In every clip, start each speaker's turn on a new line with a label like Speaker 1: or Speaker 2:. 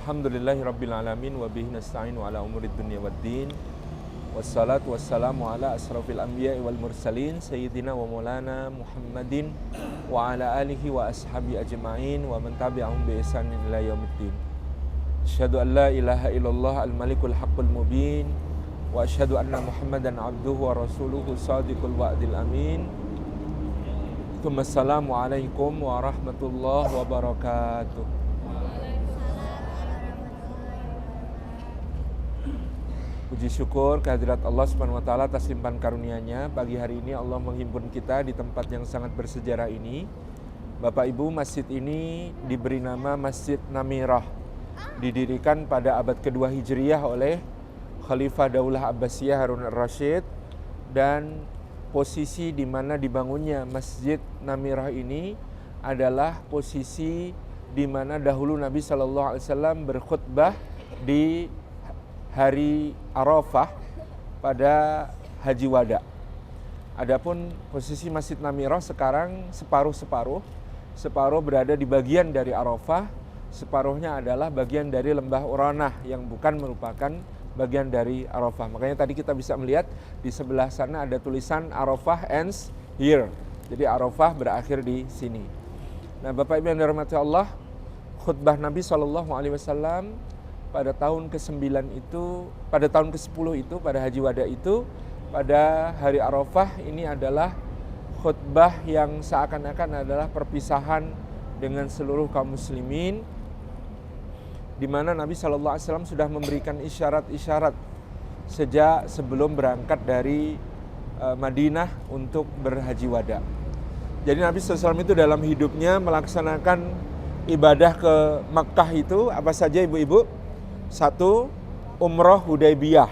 Speaker 1: Alhamdulillahirabbil alamin wa bihi nasta'inu ala umurid dunya waddin. Wassalatu wassalamu ala asrafil anbiya'i wal mursalin sayyidina wa maulana Muhammadin wa ala alihi wa ashabi ajma'in wa man tabi'ahum bi ihsanin ila yaumiddin. Asyhadu an la ilaha illallah al-malikul haqqul mubin wa asyhadu anna Muhammadan abduhu wa rasuluhu shadiqul wa'dil amin. Assalamu alaikum warahmatullahi wabarakatuh. Puji syukur kehadirat Allah Subhanahu wa taala atas limpahan karunia-Nya. Pagi hari ini Allah menghimpun kita di tempat yang sangat bersejarah ini. Bapak Ibu, masjid ini diberi nama Masjid Namirah. Didirikan pada abad kedua Hijriyah oleh Khalifah Daulah Abbasiyah Harun ar-Rasyid, dan posisi di mana dibangunnya Masjid Namirah ini adalah posisi di mana dahulu Nabi SAW berkhutbah di hari Arafah pada Haji Wada. Adapun posisi Masjid Namirah sekarang separuh-separuh. Separuh berada di bagian dari Arafah, separuhnya adalah bagian dari Lembah Uranah yang bukan merupakan bagian dari Arafah. Makanya tadi kita bisa melihat di sebelah sana ada tulisan Arafah ends here. Jadi Arafah berakhir di sini. Nah, Bapak Ibu yang dirahmati Allah, khutbah Nabi SAW pada tahun ke-9 itu, pada tahun ke-10 itu, pada Haji Wada itu, pada hari Arafah ini adalah khutbah yang seakan-akan adalah perpisahan dengan seluruh kaum muslimin, di mana Nabi SAW sudah memberikan isyarat-isyarat sejak sebelum berangkat dari Madinah untuk berhaji wada. Jadi Nabi SAW itu dalam hidupnya melaksanakan ibadah ke Makkah itu apa saja ibu-ibu? 1. Umroh Hudaybiyah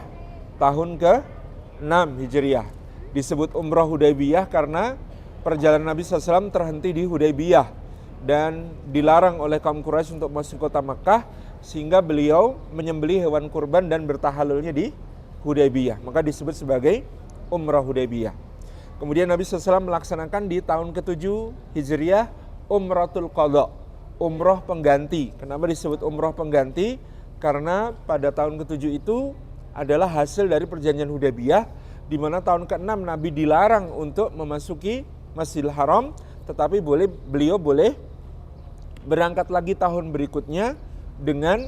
Speaker 1: tahun ke-6 Hijriah. Disebut Umroh Hudaybiyah karena perjalanan Nabi SAW terhenti di Hudaybiyah dan dilarang oleh kaum Quraisy untuk masuk kota Makkah, sehingga beliau menyembelih hewan kurban dan bertahalulnya di Hudaybiyah. Maka disebut sebagai Umrah Hudaybiyah. Kemudian Nabi SAW melaksanakan di tahun ke-7 Hijriah Umratul Qadha, umroh pengganti. Kenapa disebut umroh pengganti? Karena pada tahun ke-7 itu adalah hasil dari perjanjian Hudaybiyah, di mana tahun ke-6 Nabi dilarang untuk memasuki Masjidil Haram, tetapi beliau boleh berangkat lagi tahun berikutnya dengan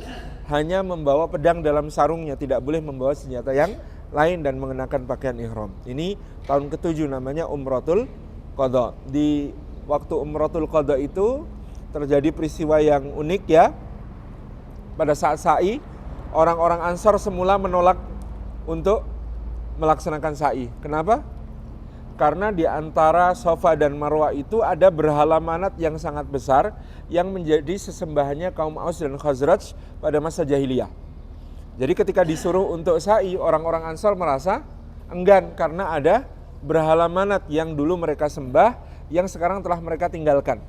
Speaker 1: hanya membawa pedang dalam sarungnya, tidak boleh membawa senjata yang lain dan mengenakan pakaian ihram. Ini tahun ke-7 namanya Umratul Qadha. Di waktu Umratul Qadha itu terjadi peristiwa yang unik ya. Pada saat sa'i, orang-orang Ansar semula menolak untuk melaksanakan sa'i. Kenapa? Karena di antara Safa dan Marwah itu ada berhala Manat yang sangat besar yang menjadi sesembahannya kaum Aus dan Khazraj pada masa jahiliyah. Jadi ketika disuruh untuk sa'i, orang-orang Ansar merasa enggan karena ada berhala Manat yang dulu mereka sembah yang sekarang telah mereka tinggalkan.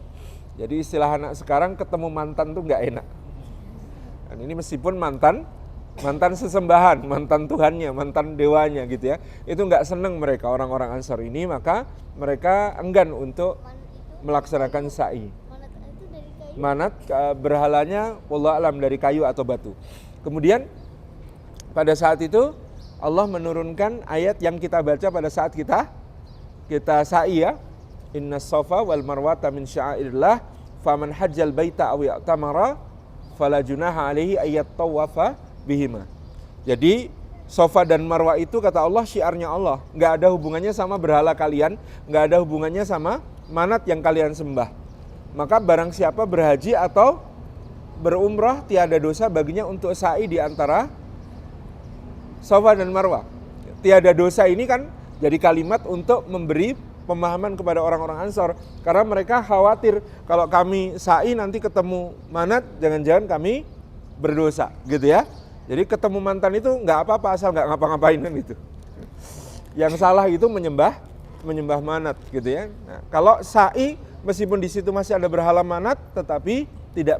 Speaker 1: Jadi istilah anak sekarang, ketemu mantan tuh nggak enak. Dan ini meskipun mantan sesembahan, mantan Tuhannya, mantan dewanya gitu ya, itu nggak seneng mereka orang-orang Ansar ini, maka mereka enggan untuk melaksanakan sa'i. Manat berhalanya wallahu alam dari kayu atau batu. Kemudian pada saat itu Allah menurunkan ayat yang kita baca pada saat kita sa'i ya. Innas safa wal marwata min sya'airillah faman hajjal baita aw i'tamara fala junaha alaihi ayat tawafa bihima. Jadi Safa dan Marwah itu kata Allah syiarnya Allah, nggak ada hubungannya sama berhala kalian, nggak ada hubungannya sama Manat yang kalian sembah. Maka barang siapa berhaji atau berumrah, tiada dosa baginya untuk sa'i di antara Safa dan Marwah. Tiada dosa ini kan jadi kalimat untuk memberi pemahaman kepada orang-orang Ansar, karena mereka khawatir kalau kami sa'i nanti ketemu Manat, jangan-jangan kami berdosa gitu ya. Jadi ketemu mantan itu nggak apa-apa asal nggak ngapa-ngapain kan gitu. Yang salah itu menyembah Manat gitu ya. Nah, kalau sa'i meskipun di situ masih ada berhala Manat, tetapi tidak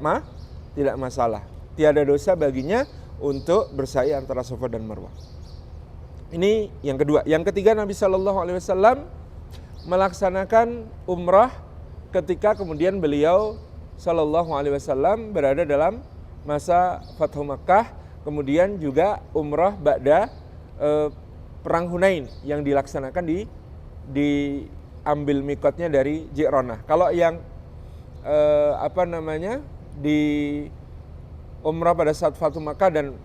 Speaker 1: masalah. Tiada dosa baginya untuk bersa'i antara Safa dan Marwah. Ini yang kedua. Yang ketiga, Nabi SAW melaksanakan umrah ketika kemudian beliau SAW berada dalam masa Fathu Makkah, kemudian juga umrah ba'da perang Hunain yang dilaksanakan diambil mikotnya dari Ji'ronah. Kalau yang di umrah pada saat Fathu Makkah, dan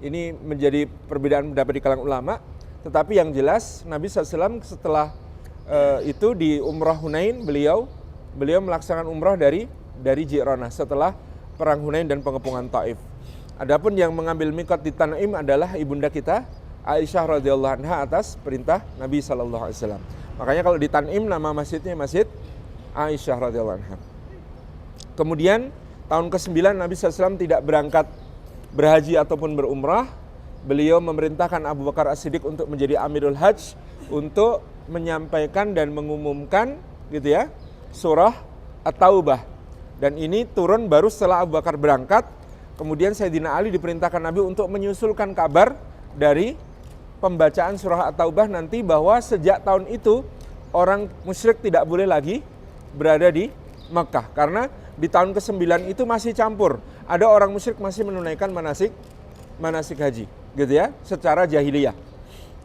Speaker 1: ini menjadi perbedaan pendapat di kalangan ulama, tetapi yang jelas Nabi SAW setelah itu di umrah Hunain beliau melaksanakan umrah dari Ji'ronah setelah perang Hunain dan pengepungan Taif. Adapun yang mengambil mikot di Tan'im adalah ibunda kita Aisyah radhiyallahu anha atas perintah Nabi SAW. Makanya kalau di Tan'im nama masjidnya Masjid Aisyah radhiyallahu anha. Kemudian tahun ke-9 Nabi SAW tidak berangkat berhaji ataupun berumrah. Beliau memerintahkan Abu Bakar As-Siddiq untuk menjadi Amirul Hajj untuk menyampaikan dan mengumumkan gitu ya surah At-Taubah. Dan ini turun baru setelah Abu Bakar berangkat. Kemudian Sayyidina Ali diperintahkan Nabi untuk menyusulkan kabar dari pembacaan surah At-Taubah nanti, bahwa sejak tahun itu orang musyrik tidak boleh lagi berada di Mekah, karena di tahun ke-9 itu masih campur. Ada orang musyrik masih menunaikan manasik haji, gitu ya, secara jahiliyah.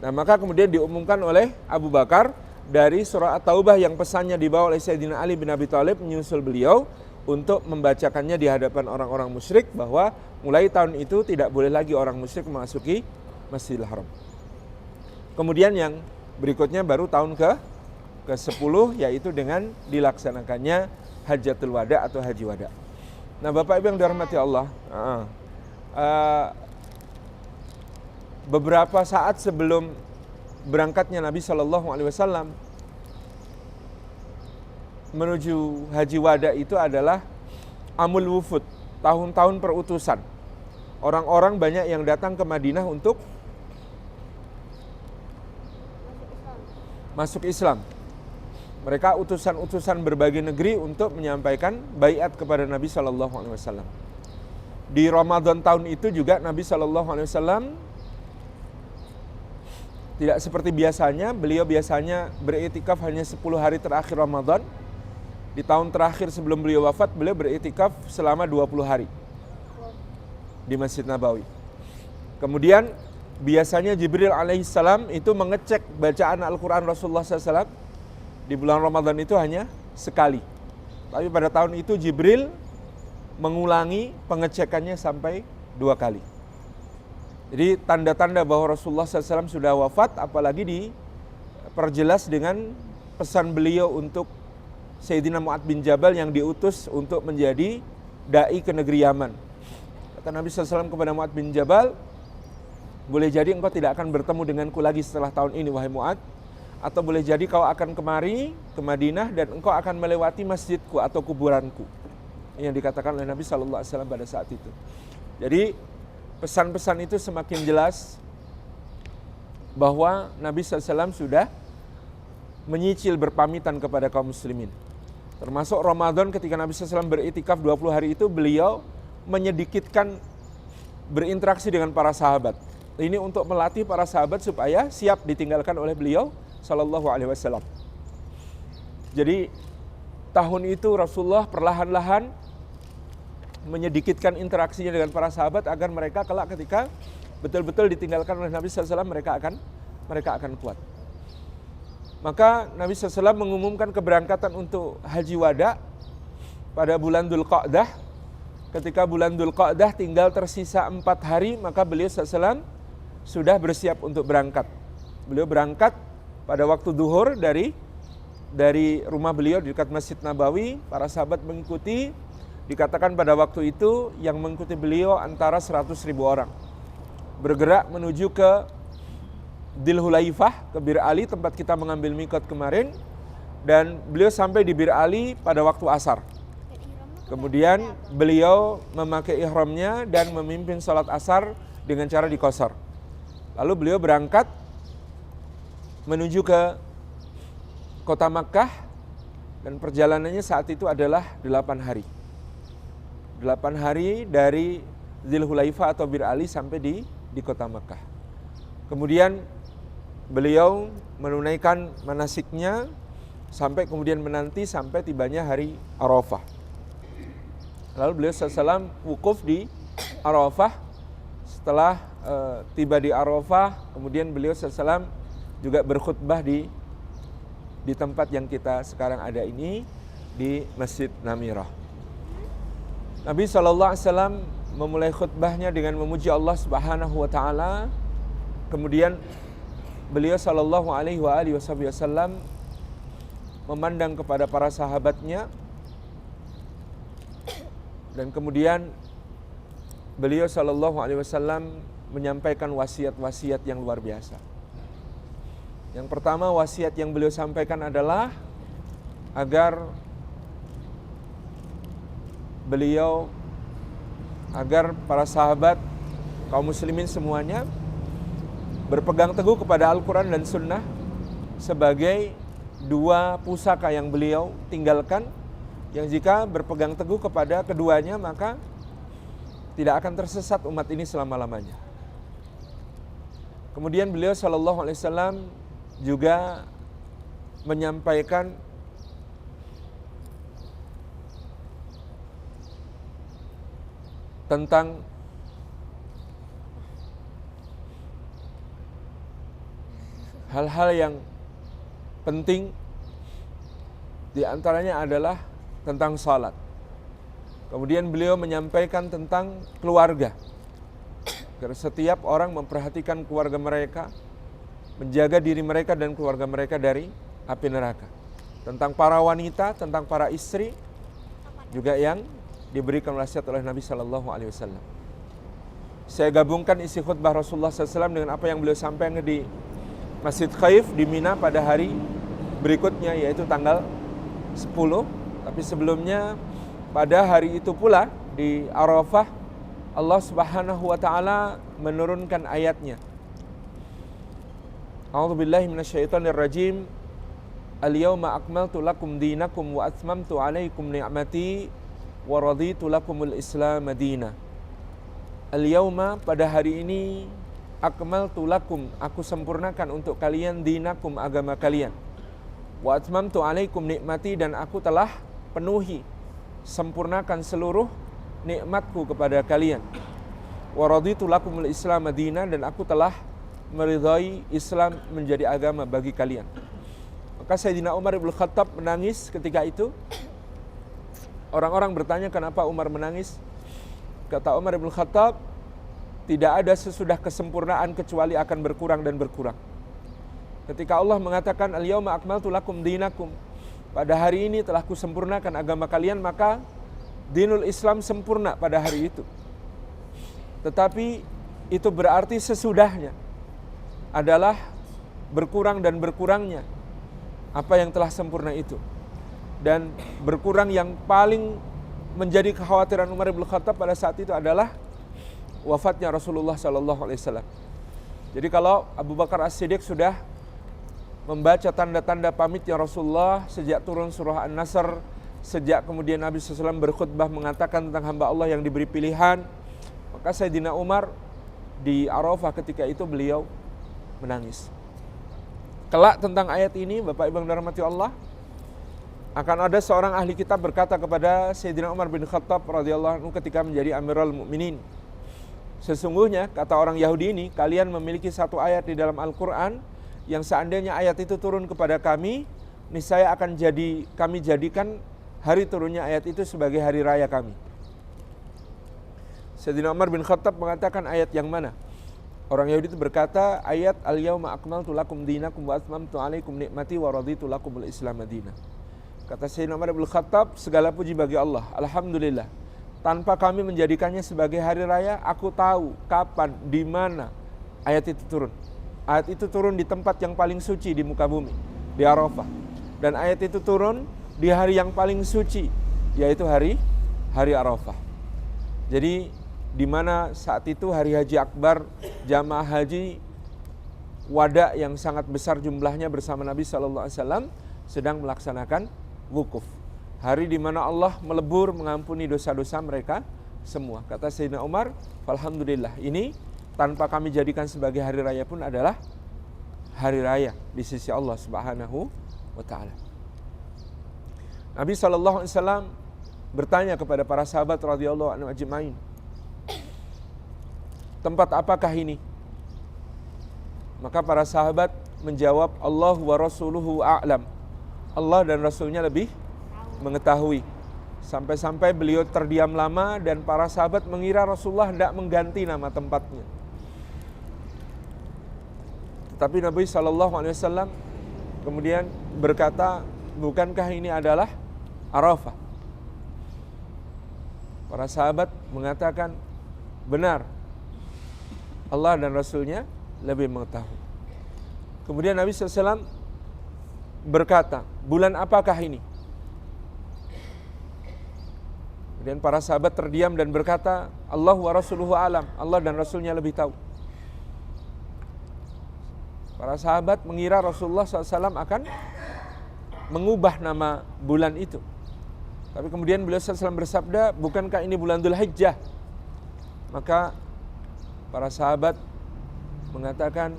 Speaker 1: Nah, maka kemudian diumumkan oleh Abu Bakar dari surah At-Taubah yang pesannya dibawa oleh Sayyidina Ali bin Abi Thalib menyusul beliau untuk membacakannya di hadapan orang-orang musyrik, bahwa mulai tahun itu tidak boleh lagi orang musyrik memasuki Masjidil Haram. Kemudian yang berikutnya baru tahun ke-10, yaitu dengan dilaksanakannya Hajjatul Wada atau Haji Wada. Nah, Bapak Ibu yang dirahmati Allah, beberapa saat sebelum berangkatnya Nabi SAW menuju Haji Wada itu adalah Amul Wufud, tahun-tahun perutusan. Orang-orang banyak yang datang ke Madinah untuk masuk Islam. Mereka utusan-utusan berbagai negeri untuk menyampaikan baiat kepada Nabi SAW. Di Ramadan tahun itu juga Nabi SAW tidak seperti biasanya. Beliau biasanya beriktikaf hanya 10 hari terakhir Ramadan. Di tahun terakhir sebelum beliau wafat, beliau beriktikaf selama 20 hari di Masjid Nabawi. Kemudian biasanya Jibril alaihissalam itu mengecek bacaan Al-Quran Rasulullah SAW di bulan Ramadan itu hanya sekali. Tapi pada tahun itu Jibril mengulangi pengecekannya sampai 2 kali. Jadi tanda-tanda bahwa Rasulullah SAW sudah wafat apalagi diperjelas dengan pesan beliau untuk Sayyidina Mu'ad bin Jabal yang diutus untuk menjadi da'i ke negeri Yaman. Kata Nabi SAW kepada Mu'ad bin Jabal, boleh jadi engkau tidak akan bertemu denganku lagi setelah tahun ini, wahai Mu'ad. Atau boleh jadi kau akan kemari ke Madinah dan engkau akan melewati masjidku atau kuburanku. Yang dikatakan oleh Nabi SAW pada saat itu. Jadi pesan-pesan itu semakin jelas bahwa Nabi SAW sudah menyicil berpamitan kepada kaum muslimin. Termasuk Ramadan ketika Nabi SAW beriktikaf 20 hari itu, beliau menyedikitkan berinteraksi dengan para sahabat. Ini untuk melatih para sahabat supaya siap ditinggalkan oleh beliau Sallallahu Alaihi Wasallam. Jadi tahun itu Rasulullah perlahan-lahan menyedikitkan interaksinya dengan para sahabat agar mereka kelak ketika betul-betul ditinggalkan oleh Nabi SAW mereka akan kuat. Maka Nabi SAW mengumumkan keberangkatan untuk Haji Wada pada bulan Dzulqa'dah. Ketika bulan Dzulqa'dah tinggal tersisa 4 hari, maka beliau SAW sudah bersiap untuk berangkat. Beliau berangkat pada waktu duhur dari rumah beliau di dekat Masjid Nabawi. Para sahabat mengikuti. Dikatakan pada waktu itu yang mengikuti beliau antara 100.000 orang. Bergerak menuju ke Dzul Hulaifah, ke Bir Ali tempat kita mengambil mikot kemarin. Dan beliau sampai di Bir Ali pada waktu asar. Kemudian beliau memakai ihramnya dan memimpin sholat asar dengan cara dikosor. Lalu beliau berangkat menuju ke kota Makkah dan perjalanannya saat itu adalah 8 hari. 8 hari dari Dzul Hulaifah atau Bir Ali sampai di kota Makkah. Kemudian beliau menunaikan manasiknya sampai kemudian menanti sampai tibanya hari Arafah. Lalu beliau SAW wukuf di Arafah. Setelah tiba di Arafah, kemudian beliau SAW juga berkhutbah di tempat yang kita sekarang ada ini, di Masjid Namirah. Nabi SAW memulai khutbahnya dengan memuji Allah Subhanahu wa taala. Kemudian beliau sallallahu alaihi wasallam memandang kepada para sahabatnya, dan kemudian beliau sallallahu alaihi wasallam menyampaikan wasiat-wasiat yang luar biasa. Yang pertama, wasiat yang beliau sampaikan adalah agar para sahabat kaum muslimin semuanya berpegang teguh kepada Al-Quran dan Sunnah sebagai dua pusaka yang beliau tinggalkan, yang jika berpegang teguh kepada keduanya maka tidak akan tersesat umat ini selama-lamanya. Kemudian beliau sallallahu alaihi wasallam juga menyampaikan tentang hal-hal yang penting, di antaranya adalah tentang salat. Kemudian beliau menyampaikan tentang keluarga, agar setiap orang memperhatikan keluarga mereka, menjaga diri mereka dan keluarga mereka dari api neraka. Tentang para wanita, tentang para istri juga yang diberikan wasiat oleh Nabi Sallallahu Alaihi Wasallam. Saya gabungkan isi khutbah Rasulullah SAW dengan apa yang beliau sampaikan di Masjid Khaif di Mina pada hari berikutnya, yaitu tanggal 10. Tapi sebelumnya pada hari itu pula di Arafah, Allah Subhanahu wa taala menurunkan ayatnya. A'udzubillahi minasyaitonirrajim. Al-yawma akmaltu lakum dinakum wa atmamtu 'alaikum ni'mati wa raditu lakumul Islam madina. Al-yawma, pada hari ini, akmaltu lakum, aku sempurnakan untuk kalian, dinakum, agama kalian. Wa atmamtu 'alaikum nikmati, dan aku telah penuhi, sempurnakan seluruh nikmatku kepada kalian. Wa raditu lakumul Islam madina, dan aku telah meridhai Islam menjadi agama bagi kalian. Maka Sayyidina Umar bin Khattab menangis ketika itu. Orang-orang bertanya kenapa Umar menangis. Kata Umar bin Khattab, tidak ada sesudah kesempurnaan kecuali akan berkurang dan berkurang. Ketika Allah mengatakan al-yawma akmaltu lakum dinakum, pada hari ini telah kusempurnakan agama kalian, maka dinul Islam sempurna pada hari itu. Tetapi itu berarti sesudahnya adalah berkurang dan berkurangnya apa yang telah sempurna itu. Dan berkurang yang paling menjadi kekhawatiran Umar bin Khattab pada saat itu adalah wafatnya Rasulullah SAW. Jadi kalau Abu Bakar As-Siddiq sudah membaca tanda-tanda pamitnya Rasulullah sejak turun surah An-Nasr, sejak kemudian Nabi SAW berkhutbah mengatakan tentang hamba Allah yang diberi pilihan, maka Sayyidina Umar di Arafah ketika itu beliau menangis. Kelak tentang ayat ini, Bapak Ibu yang dirahmati Allah, akan ada seorang ahli kitab berkata kepada Sayyidina Umar bin Khattab radhiyallahu anhu ketika menjadi Amirul Mukminin, sesungguhnya, kata orang Yahudi ini, kalian memiliki satu ayat di dalam Al-Quran yang seandainya ayat itu turun kepada kami, niscaya akan kami jadikan hari turunnya ayat itu sebagai hari raya kami. Sayyidina Umar bin Khattab mengatakan ayat yang mana? Orang Yahudi itu berkata, ayat al-yawma akmaltu lakum dinakum wa atmamtu 'alaikum nikmati wa raditu lakumul Islam madina. Kata Sayyidina Umar bin Khattab, segala puji bagi Allah, alhamdulillah, tanpa kami menjadikannya sebagai hari raya, aku tahu kapan, di mana ayat itu turun. Ayat itu turun di tempat yang paling suci di muka bumi, di Arafah. Dan ayat itu turun di hari yang paling suci, yaitu hari Arafah. Jadi di mana saat itu hari Haji Akbar, jamaah haji wada yang sangat besar jumlahnya bersama Nabi SAW sedang melaksanakan wukuf. Hari di mana Allah melebur mengampuni dosa-dosa mereka semua. Kata Sayyidina Umar, alhamdulillah, ini tanpa kami jadikan sebagai hari raya pun adalah hari raya di sisi Allah Subhanahu wa taala. Nabi SAW bertanya kepada para sahabat radhiyallahu anhum ajma'in, tempat apakah ini? Maka para sahabat menjawab, Allah wa rasuluhu a'lam. Allah dan Rasulnya lebih mengetahui. Sampai-sampai beliau terdiam lama dan para sahabat mengira Rasulullah hendak mengganti nama tempatnya. Tapi Nabi SAW kemudian berkata, bukankah ini adalah Arafah? Para sahabat mengatakan, benar, Allah dan Rasulnya lebih mengetahui. Kemudian Nabi SAW berkata, bulan apakah ini? Kemudian para sahabat terdiam dan berkata, Allah wa rasuluhu alam, Allah dan Rasulnya lebih tahu. Para sahabat mengira Rasulullah SAW akan mengubah nama bulan itu. Tapi kemudian beliau SAW bersabda, bukankah ini bulan Dzulhijjah? Maka para sahabat mengatakan,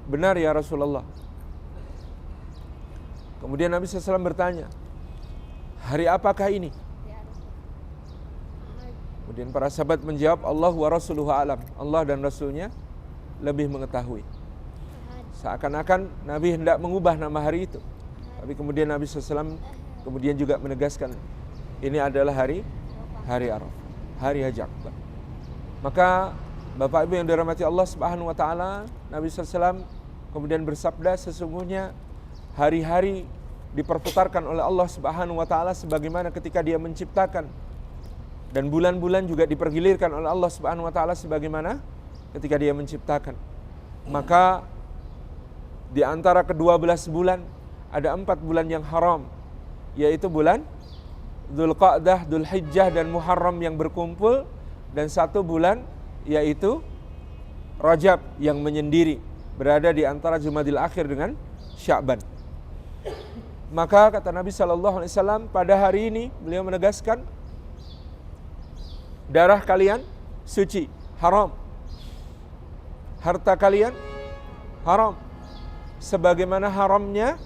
Speaker 1: benar ya Rasulullah. Kemudian Nabi SAW bertanya, hari apakah ini? Kemudian para sahabat menjawab, Allah wa rasuluhu alam, Allah dan Rasulnya lebih mengetahui. Seakan-akan Nabi hendak mengubah nama hari itu. Tapi kemudian Nabi SAW kemudian juga menegaskan, ini adalah hari Arafah, hari Haji Akbar. Maka Bapak Ibu yang dirahmati Allah Subhanahu wa taala, Nabi SAW kemudian bersabda, sesungguhnya hari-hari diperputarkan oleh Allah Subhanahu wa taala sebagaimana ketika Dia menciptakan, dan bulan-bulan juga dipergilirkan oleh Allah Subhanahu wa taala sebagaimana ketika Dia menciptakan. Maka di antara ke-12 bulan ada 4 bulan yang haram, yaitu bulan Dzulqa'dah, Dzulhijjah dan Muharram yang berkumpul, dan 1 bulan yaitu Rajab yang menyendiri, berada di antara Jumadil Akhir dengan Sya'ban. Maka kata Nabi SAW, pada hari ini beliau menegaskan, darah kalian suci, haram. Harta kalian haram, sebagaimana haramnya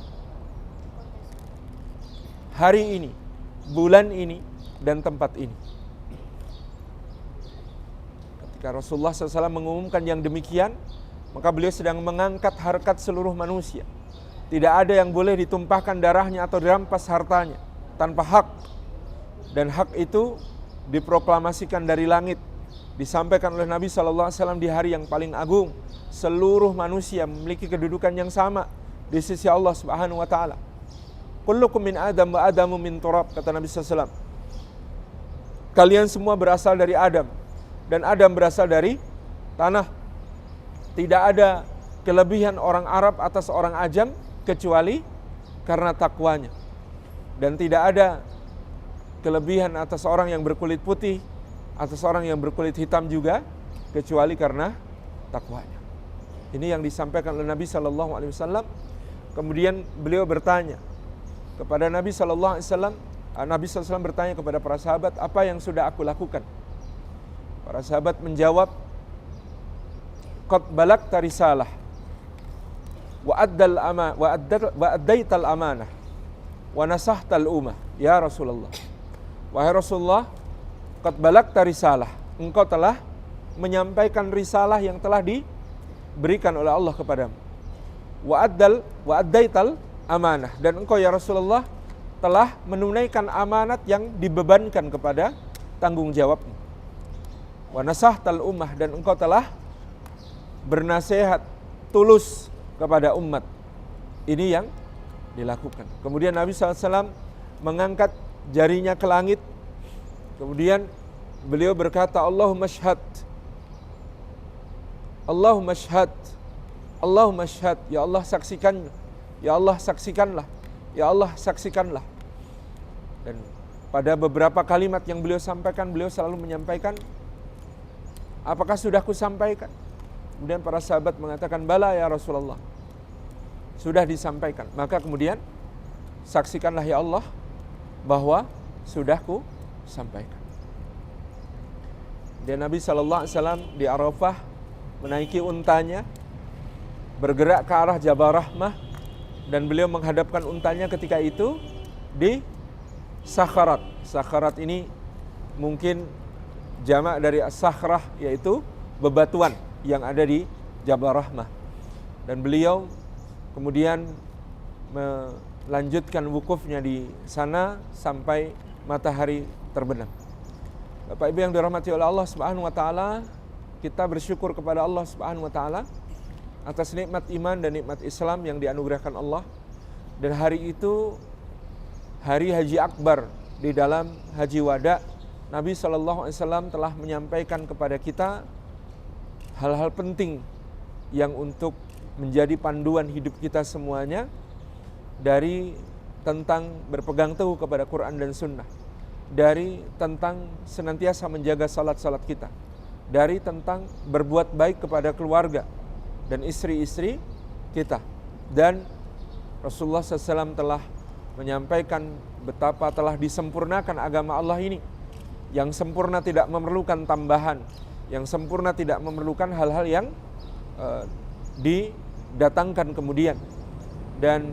Speaker 1: hari ini, bulan ini, dan tempat ini. Ketika Rasulullah SAW mengumumkan yang demikian, maka beliau sedang mengangkat harkat seluruh manusia. Tidak ada yang boleh ditumpahkan darahnya atau dirampas hartanya tanpa hak. Dan hak itu diproklamasikan dari langit, disampaikan oleh Nabi SAW di hari yang paling agung. Seluruh manusia memiliki kedudukan yang sama di sisi Allah Subhanahu wa taala. Kullukum min Adam wa Adamu min turab, kata Nabi SAW. Kalian semua berasal dari Adam, dan Adam berasal dari tanah. Tidak ada kelebihan orang Arab atas orang Ajam kecuali karena takwanya. Dan tidak ada kelebihan atas orang yang berkulit putih atas orang yang berkulit hitam juga kecuali karena takwanya. Ini yang disampaikan oleh Nabi SAW. Kemudian beliau bertanya kepada Nabi SAW. Nabi SAW bertanya kepada para sahabat, apa yang sudah aku lakukan? Para sahabat menjawab, qad balagta risalah wa addaital amanah wa nasahtal ummah ya Rasulullah. Wahai Rasulullah, qad balagta risalah, engkau telah menyampaikan risalah yang telah diberikan oleh Allah kepadamu. Wa addaital amanah, dan engkau ya Rasulullah telah menunaikan amanat yang dibebankan kepada tanggung jawabmu. Wa nasahtal ummah, dan engkau telah bernasihat tulus kepada umat. Ini yang dilakukan. Kemudian Nabi SAW mengangkat jarinya ke langit. Kemudian beliau berkata, Allahumma syhad, Allahumma syhad, Allahumma syhad, ya Allah saksikan, ya Allah saksikanlah, ya Allah saksikanlah. Dan pada beberapa kalimat yang beliau sampaikan, beliau selalu menyampaikan, apakah sudah kusampaikan? Kemudian para sahabat mengatakan, bala ya Rasulullah, sudah disampaikan. Maka kemudian, saksikanlah ya Allah bahwa sudah ku sampaikan. Dan Nabi SAW di Arafah menaiki untanya, bergerak ke arah Jabal Rahmah, dan beliau menghadapkan untanya ketika itu di Sakharat. Sakharat ini mungkin jamak dari as-sakhrah, yaitu bebatuan yang ada di Jabal Rahmah. Dan beliau kemudian melanjutkan wukufnya di sana sampai matahari terbenam. Bapak Ibu yang dirahmati oleh Allah Subhanahu wa taala, kita bersyukur kepada Allah Subhanahu wa taala atas nikmat iman dan nikmat Islam yang dianugerahkan Allah. Dan hari itu hari Haji Akbar, di dalam Haji Wada, Nabi SAW telah menyampaikan kepada kita hal-hal penting yang untuk menjadi panduan hidup kita semuanya, dari tentang berpegang teguh kepada Quran dan Sunnah, dari tentang senantiasa menjaga salat-salat kita, dari tentang berbuat baik kepada keluarga dan istri-istri kita. Dan Rasulullah SAW telah menyampaikan betapa telah disempurnakan agama Allah ini, yang sempurna tidak memerlukan tambahan, yang sempurna tidak memerlukan hal-hal yang didatangkan kemudian. Dan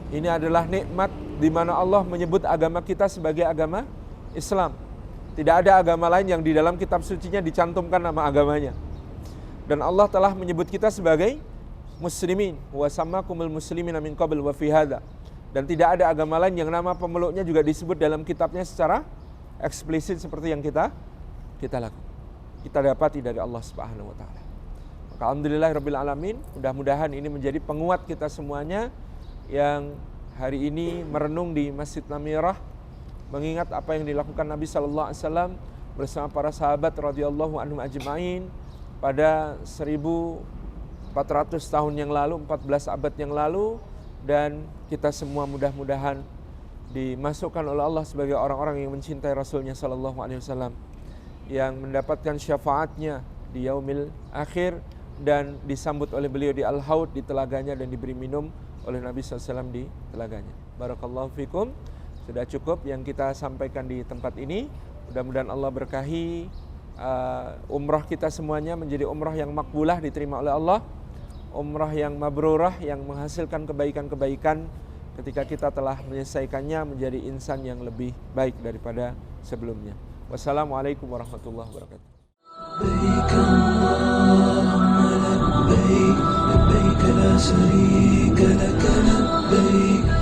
Speaker 1: ini adalah nikmat di mana Allah menyebut agama kita sebagai agama Islam. Tidak ada agama lain yang di dalam kitab sucinya dicantumkan nama agamanya. Dan Allah telah menyebut kita sebagai muslimin, wa sammakumul muslimina min qabl wa fi hadza. Dan tidak ada agama lain yang nama pemeluknya juga disebut dalam kitabnya secara eksplisit seperti yang kita lakukan. Kita dapati dari Allah Subhanahu wa taala. Maka alhamdulillahirabbil alamin, mudah-mudahan ini menjadi penguat kita semuanya yang hari ini merenung di Masjid Namirah, mengingat apa yang dilakukan Nabi sallallahu alaihi wasallam bersama para sahabat radhiyallahu anhum ajmain pada 1400 tahun yang lalu, 14 abad yang lalu. Dan kita semua mudah-mudahan dimasukkan oleh Allah sebagai orang-orang yang mencintai Rasulnya sallallahu alaihi wasallam, yang mendapatkan syafaatnya di yaumil akhir dan disambut oleh beliau di Al-Haud, di telaganya, dan diberi minum oleh Nabi SAW di telaganya. Barakallahu fikum. Sudah cukup yang kita sampaikan di tempat ini. Mudah-mudahan Allah berkahi umrah kita semuanya menjadi umrah yang makbulah, diterima oleh Allah, umrah yang mabrurah, yang menghasilkan kebaikan-kebaikan ketika kita telah menyelesaikannya, menjadi insan yang lebih baik daripada sebelumnya. Wassalamualaikum warahmatullahi wabarakatuh. لبيك اللهم لبيك لبيك لا شريك لك لبيك